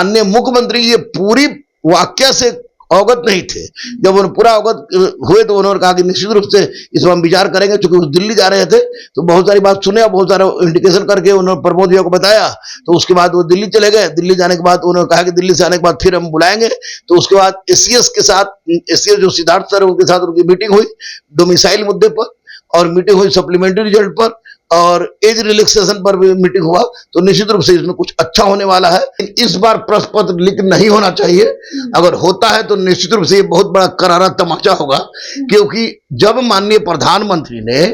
माननीय मुख्यमंत्री ये पूरी वाक्य से अवगत नहीं थे। जब उन्हें पूरा अवगत हुए तो उन्होंने कहा कि निश्चित रूप से इस पर हम विचार करेंगे। चूंकि वो दिल्ली जा रहे थे तो बहुत सारी बात सुने और बहुत सारा इंडिकेशन करके उन्होंने प्रमोद भैया को बताया। तो उसके बाद वो दिल्ली चले गए। दिल्ली जाने के बाद उन्होंने कहा कि दिल्ली से आने के बाद फिर हम बुलाएंगे। तो उसके बाद एसीएस के साथ, एसीएस जो सिद्धार्थ सर उनके साथ उनकी मीटिंग हुई डोमिसाइल मुद्दे पर, और मीटिंग हुई सप्लीमेंट्री रिजल्ट पर, और एज रिलैक्सेशन पर भी मीटिंग हुआ। तो निश्चित रूप से इसमें कुछ अच्छा होने वाला है। इस बार प्रश्न पत्र लीक नहीं होना चाहिए। अगर होता है तो निश्चित रूप से ये बहुत बड़ा करारा तमाचा होगा, क्योंकि जब माननीय प्रधानमंत्री ने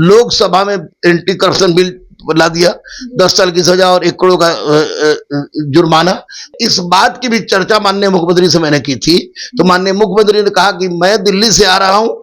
लोकसभा में एंटी करप्शन बिल ला दिया, 10 साल की सजा और 1 करोड़ का जुर्माना, इस बात की भी चर्चा माननीय मुख्यमंत्री से मैंने की थी। तो माननीय मुख्यमंत्री ने कहा कि मैं दिल्ली से आ रहा हूं,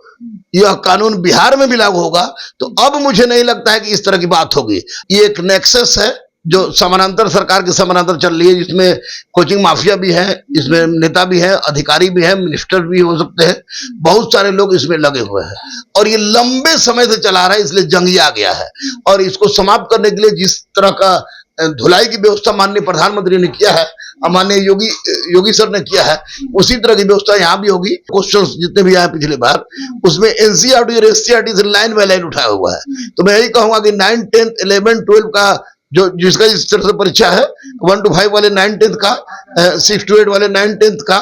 यह कानून बिहार में भी लागू होगा। तो अब मुझे नहीं लगता है कि इस तरह की बात होगी। ये एक नेक्सस है जो समानांतर, सरकार के समानांतर चल रही है, जिसमें कोचिंग माफिया भी है, इसमें नेता भी है, अधिकारी भी है, मिनिस्टर भी हो सकते हैं, बहुत सारे लोग इसमें लगे हुए हैं। और ये लंबे समय से चला रहा है, इसलिए जंगी आ गया है। और इसको समाप्त करने के लिए जिस तरह का धुलाई की व्यवस्था माननीय प्रधानमंत्री ने किया है, माननीय योगी सर ने किया है, उसी तरह की व्यवस्था यहाँ भी होगी। क्वेश्चंस जितने भी आए पिछले बार, उसमें एनसीईआरटी और एससीईआरटी से लाइन बाय लाइन उठाया हुआ है। तो मैं यही कहूंगा कि 9, 10, 11, 12 का जो जिसका इस तरह से परीक्षा है, 1 to 5 वाले 9, 10 का, 6 to 8 वाले 9, 10 का,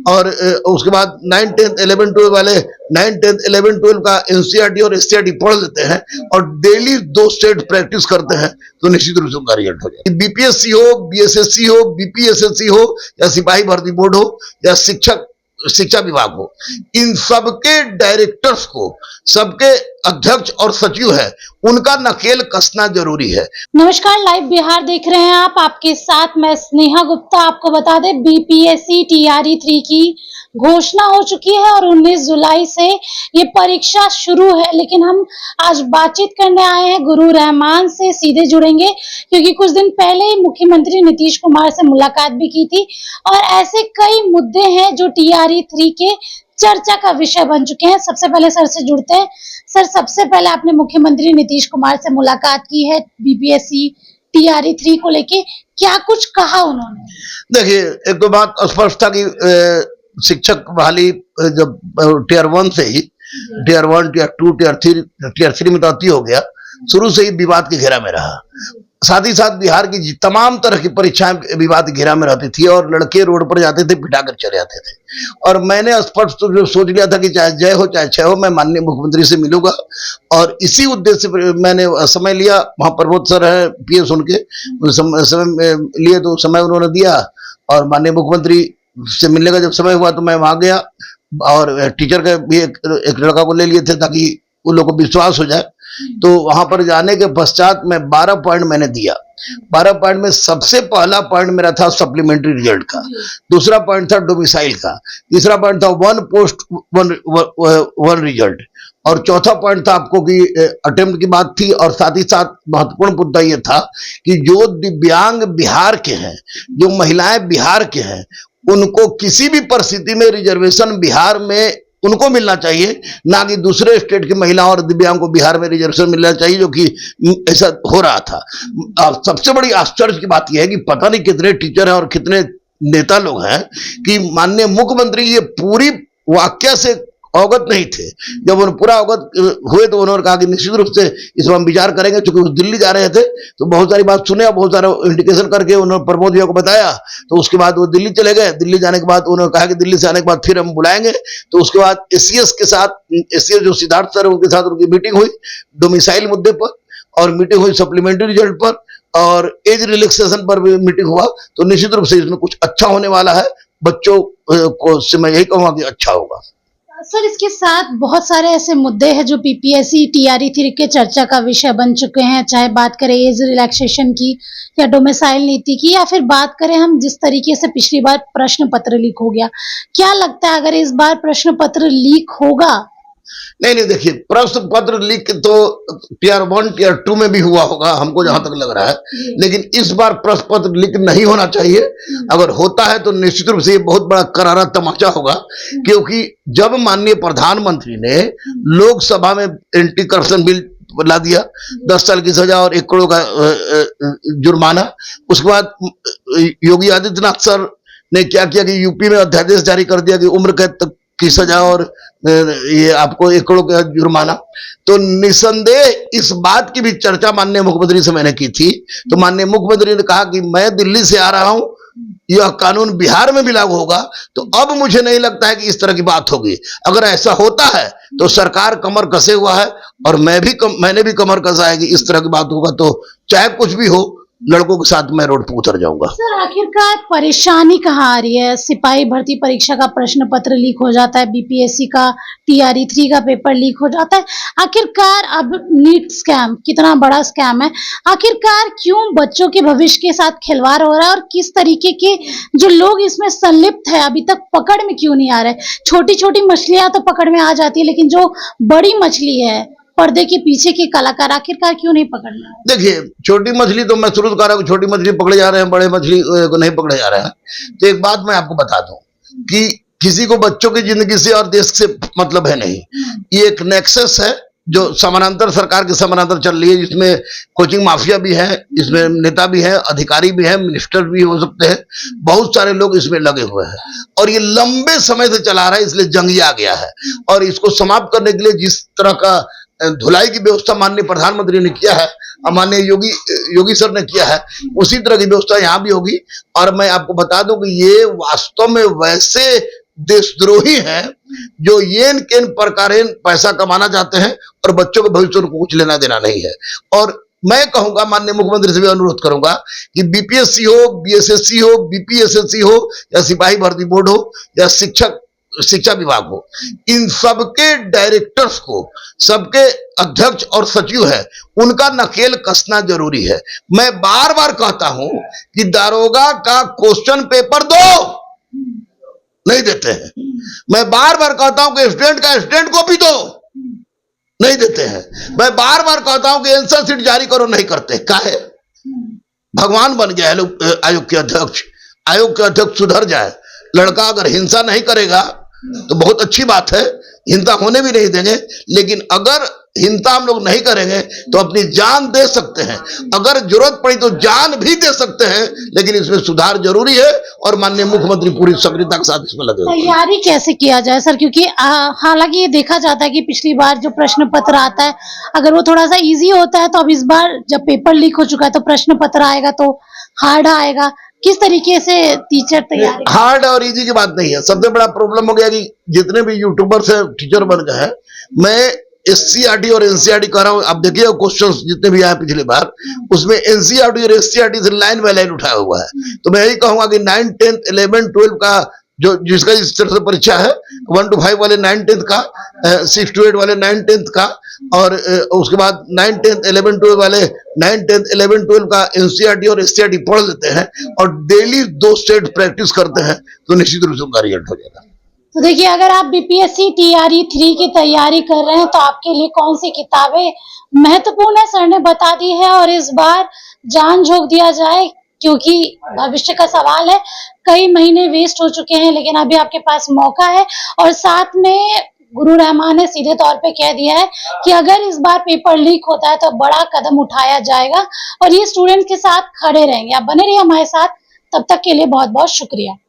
और उसके बाद 9, 10, 11, 12 वाले 9, 10, 11, 12 का एनसीईआरटी और एससीईआरटी पढ़ लेते हैं और डेली 2 सेट प्रैक्टिस करते हैं, तो निश्चित रूप से उनका रिजल्ट हो जाए। बीपीएससी हो, बीएसएससी हो, बीपीएसएससी हो, या सिपाही भर्ती बोर्ड हो, या शिक्षा विभाग हो, इन सबके डायरेक्टर्स को, सबके अध्यक्ष और सचिव है, उनका नकेल कसना जरूरी है। नमस्कार, लाइव बिहार देख रहे हैं आप, आपके साथ मैं स्नेहा गुप्ता। आपको बता दें, बीपीएससी टीआरई 3 की घोषणा हो चुकी है और 19 जुलाई से ये परीक्षा शुरू है। लेकिन हम आज बातचीत करने आए हैं गुरु रहमान से, सीधे जुड़ेंगे क्योंकि कुछ दिन पहले ही मुख्यमंत्री नीतीश कुमार से मुलाकात भी की थी और ऐसे कई मुद्दे हैं जो टीआरई 3 के चर्चा का विषय बन चुके हैं। सबसे पहले सर से जुड़ते हैं। सर, सबसे पहले आपने मुख्यमंत्री नीतीश कुमार से मुलाकात की है बीपीएससी टीआरई 3 को लेके, क्या कुछ कहा उन्होंने? देखिए, एक तो बात स्पष्ट था कि शिक्षक बहाली जब टियर 1 से ही टियर 1, टियर 2, टियर 3 में तो अति हो गया, शुरू से ही विवाद के घेरा में रहा। साथ ही साथ बिहार की तमाम तरह की परीक्षाएं विवाद के घेरा में रहती थी और लड़के रोड पर जाते थे, पिटा कर चले जाते थे। और मैंने स्पष्ट सोच लिया था कि चाहे जय हो चाहे क्षय हो, मैं माननीय मुख्यमंत्री से मिलूंगा। और इसी उद्देश्य से मैंने समय लिया। वहां प्रमोद सर है पीएस, उनके समय लिए तो समय उन्होंने दिया, और माननीय मुख्यमंत्री से मिलने का जब समय हुआ तो मैं वहां गया। और टीचर का भी एक लड़का को ले लिए थे ताकि उन लोगों को विश्वास हो जाए। तो वहां पर जाने के पश्चात मैं 12 पॉइंट मैंने दिया। 12 पॉइंट में सबसे पहला पॉइंट मेरा था सप्लीमेंट्री रिजल्ट का, दूसरा पॉइंट था डोमिसाइल का, तीसरा पॉइंट था 1 पोस्ट 1 रिजल्ट, और चौथा पॉइंट था आपको कि अटेम्प्ट की बात थी। और साथ ही साथ महत्वपूर्ण मुद्दा यह था कि जो दिव्यांग बिहार के हैं, जो महिलाएं बिहार के हैं, उनको किसी भी परिस्थिति में रिजर्वेशन बिहार में उनको मिलना चाहिए, ना कि दूसरे स्टेट की महिला और दिव्यांग को बिहार में रिजर्वेशन मिलना चाहिए, जो कि ऐसा हो रहा था। सबसे बड़ी आश्चर्य की बात यह है कि पता नहीं कितने टीचर हैं और कितने नेता लोग हैं कि माननीय मुख्यमंत्री ये पूरी वाक्य से अवगत नहीं थे। जब उन्हें पूरा अवगत हुए तो उन्होंने कहा कि निश्चित रूप से इस पर हम विचार करेंगे। चूंकि वो दिल्ली जा रहे थे तो बहुत सारी बात सुने और बहुत सारा इंडिकेशन करके उन्होंने प्रमोद भैया को बताया। तो उसके बाद वो दिल्ली चले गए। दिल्ली जाने के बाद उन्होंने कहा कि दिल्ली से आने के बाद फिर हम बुलाएंगे। तो उसके बाद एसीएस के साथ, एसीएस जो सिद्धार्थ सर उनके साथ उनकी मीटिंग हुई डोमिसाइल मुद्दे पर, और मीटिंग हुई सप्लीमेंट्री रिजल्ट पर, और एज रिलैक्सेशन पर भी मीटिंग हुआ। तो निश्चित रूप से इसमें कुछ अच्छा होने वाला है। बच्चों को से मैं यही कहूंगा कि अच्छा होगा। सर, इसके साथ बहुत सारे ऐसे मुद्दे हैं जो बीपीएससी टीआरई 3 के चर्चा का विषय बन चुके हैं, चाहे बात करें एज रिलैक्सेशन की या डोमिसाइल नीति की, या फिर बात करें हम जिस तरीके से पिछली बार प्रश्न पत्र लीक हो गया। क्या लगता है अगर इस बार प्रश्न पत्र लीक होगा? नहीं, देखिए, प्रश्न पत्र लीक तो टियर 1, टियर 2 में भी हुआ होगा, हमको जहां तक लग रहा है। लेकिन इस बार प्रश्न पत्र लीक नहीं होना चाहिए। अगर होता है तो निश्चित रूप से ये बहुत बड़ा करारा तमाचा होगा, क्योंकि जब माननीय प्रधानमंत्री ने लोकसभा में एंटी करप्शन बिल ला दिया, 10 साल की सजा और 1 करोड़ का जुर्माना। उसके बाद योगी आदित्यनाथ सर ने क्या किया कि यूपी में अध्यादेश जारी कर दिया कि उम्र कैद तक की सजा और ये आपको 1 करोड़ का जुर्माना। तो निसंदेह इस बात की भी चर्चा माननीय मुख्यमंत्री से मैंने की थी, तो माननीय मुख्यमंत्री ने कहा कि मैं दिल्ली से आ रहा हूं, यह कानून बिहार में भी लागू होगा। तो अब मुझे नहीं लगता है कि इस तरह की बात होगी। अगर ऐसा होता है तो सरकार कमर कसे हुआ है और मैंने भी कमर कसा है कि इस तरह की बात होगा तो चाहे कुछ भी हो, लड़कों के साथ मैं रोड पर उतर जाऊंगा। सर आखिरकार परेशानी कहाँ आ रही है? सिपाही भर्ती परीक्षा का प्रश्न पत्र लीक हो जाता है, बीपीएससी का TRE 3 का पेपर लीक हो जाता है। आखिरकार अब नीट स्कैम कितना बड़ा स्कैम है, आखिरकार क्यों बच्चों के भविष्य के साथ खिलवाड़ हो रहा है और किस तरीके के जो लोग इसमें संलिप्त है अभी तक पकड़ में क्यों नहीं आ रहे? छोटी छोटी मछलियां तो पकड़ में आ जाती है, लेकिन जो बड़ी मछली है, पर्दे के पीछे के कलाकार आखिरकार क्यों नहीं पकड़ रहा है? देखिए, छोटी मछली तो मैं शुरू से कह रहा हूँ, छोटी मछली पकड़े जा रहे हैं, बड़े मछली को नहीं पकड़े जा रहे हैं। तो एक बात मैं आपको बता दूं कि किसी को बच्चों की जिंदगी से और देश से मतलब है नहीं। ये एक नेक्सस है जो समानांतर, सरकार के समानांतर चल रही है, जिसमें कोचिंग माफिया भी है, इसमें नेता भी है, अधिकारी भी है, मिनिस्टर भी हो सकते हैं, बहुत सारे लोग इसमें लगे हुए हैं और ये लंबे समय से चला रहा है, इसलिए जंगिया गया है। और इसको समाप्त करने के लिए जिस तरह का धुलाई की व्यवस्था माननीय प्रधानमंत्री ने किया है और माननीय योगी सर ने किया है, उसी तरह की व्यवस्था यहाँ भी होगी। और मैं आपको बता दूं कि ये वास्तव में वैसे देशद्रोही हैं जो येन केन प्रकारेण पैसा कमाना चाहते हैं और बच्चों के भविष्य को कुछ लेना देना नहीं है। और मैं कहूंगा, माननीय मुख्यमंत्री से भी अनुरोध करूंगा कि बीपीएससी हो, बीएसएससी हो, बीपीएसएससी हो या सिपाही भर्ती बोर्ड हो या शिक्षा विभाग हो, इन सबके डायरेक्टर्स को, सबके अध्यक्ष और सचिव है, उनका नकेल कसना जरूरी है। मैं बार बार कहता हूं कि दारोगा का क्वेश्चन पेपर दो, नहीं देते हैं। मैं बार बार कहता हूं कि स्टूडेंट का स्टूडेंट कॉपी दो, नहीं देते हैं। मैं बार बार कहता हूं कि आंसर शीट जारी करो, नहीं करते। काहे? भगवान बन गया है आयोग के अध्यक्ष। आयोग के अध्यक्ष सुधर जाए। लड़का अगर हिंसा नहीं करेगा तो बहुत अच्छी बात है, हिंसा होने भी नहीं देंगे। लेकिन अगर हिंसा हम लोग नहीं करेंगे तो अपनी जान दे सकते हैं, अगर जरूरत पड़ी तो जान भी दे सकते हैं, लेकिन इसमें सुधार जरूरी है और माननीय मुख्यमंत्री पूरी सक्रियता के साथ इसमें लगे हुए हैं। तैयारी कैसे किया जाए सर? क्योंकि हालांकि ये देखा जाता है कि पिछली बार जो प्रश्न पत्र आता है, अगर वो थोड़ा सा इजी होता है, तो अब इस बार जब पेपर लीक हो चुका है तो प्रश्न पत्र आएगा तो हार्ड आएगा। किस तरीके से टीचर तैयारी? हार्ड और इजी की बात नहीं है। सबसे बड़ा प्रॉब्लम हो गया कि जितने भी यूट्यूबर से टीचर बन गए हैं, मैं SCRT और NCRT कर रहा हूं। आप देखिए क्वेश्चंस जितने भी आए पिछली बार, उसमें NCRT और SCRT से लाइन बाय लाइन उठाया हुआ है। तो मैं यही कहूंगा कि 9, 10, 11, 12 का जो जिसका इस तरह से परीक्षा है, 1 to 5 वाले 9, 10 का, 6 to 8 वाले 9, 10 का, और उसके बाद 9, 10, 11, 12 वाले 9, 10, 11, 12 का NCRT और SCRT पढ़ लेते हैं और डेली 2 सेट प्रैक्टिस करते हैं तो निश्चित रूप से उनका रिजल्ट हो जाएगा। तो देखिए, अगर आप बीपीएससी TRE 3 की तैयारी कर रहे हैं तो आपके लिए कौन सी किताबें महत्वपूर्ण है, सर ने बता दी है। और इस बार जान झोंक दिया जाए, क्योंकि भविष्य का सवाल है। कई महीने वेस्ट हो चुके हैं, लेकिन अभी आपके पास मौका है। और साथ में गुरु रहमान ने सीधे तौर पे कह दिया है कि अगर इस बार पेपर लीक होता है तो बड़ा कदम उठाया जाएगा और ये स्टूडेंट के साथ खड़े रहेंगे। आप बने रहिए हमारे साथ, तब तक के लिए बहुत बहुत शुक्रिया।